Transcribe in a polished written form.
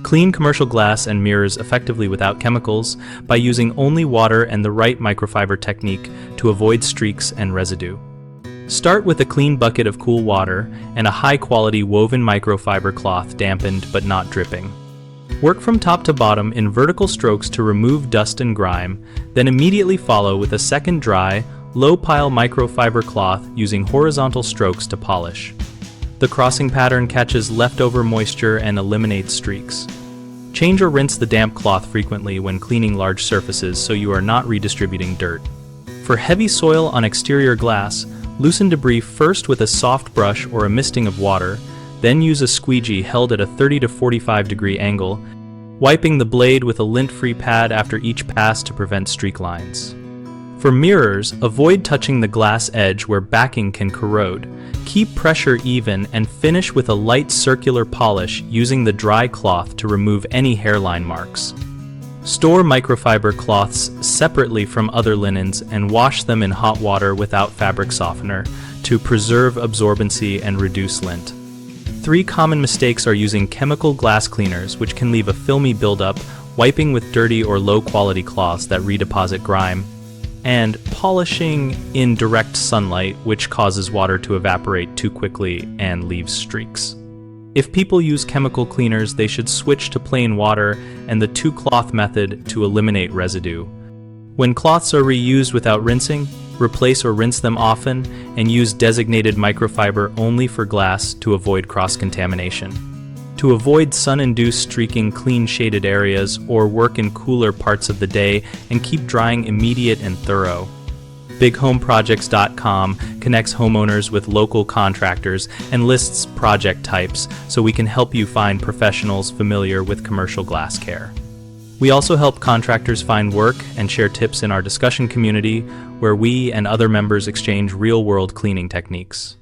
Clean commercial glass and mirrors effectively without chemicals by using only water and the right microfiber technique to avoid streaks and residue. Start with a clean bucket of cool water and a high-quality woven microfiber cloth, dampened but not dripping. Work from top to bottom in vertical strokes to remove dust and grime, then immediately follow with a second dry, low-pile microfiber cloth using horizontal strokes to polish. The crossing pattern catches leftover moisture and eliminates streaks. Change or rinse the damp cloth frequently when cleaning large surfaces so you are not redistributing dirt. For heavy soil on exterior glass, loosen debris first with a soft brush or a misting of water, then use a squeegee held at a 30 to 45 degree angle, wiping the blade with a lint-free pad after each pass to prevent streak lines. For mirrors, avoid touching the glass edge where backing can corrode. Keep pressure even and finish with a light circular polish using the dry cloth to remove any hairline marks. Store microfiber cloths separately from other linens and wash them in hot water without fabric softener to preserve absorbency and reduce lint. 3 common mistakes are using chemical glass cleaners, which can leave a filmy buildup, wiping with dirty or low-quality cloths that redeposit grime, and polishing in direct sunlight, which causes water to evaporate too quickly and leaves streaks. If people use chemical cleaners, they should switch to plain water and the 2-cloth method to eliminate residue. When cloths are reused without rinsing, replace or rinse them often and use designated microfiber only for glass to avoid cross-contamination. To avoid sun-induced streaking, clean shaded areas or work in cooler parts of the day and keep drying immediate and thorough. BigHomeProjects.com connects homeowners with local contractors and lists project types so we can help you find professionals familiar with commercial glass care. We also help contractors find work and share tips in our discussion community where we and other members exchange real-world cleaning techniques.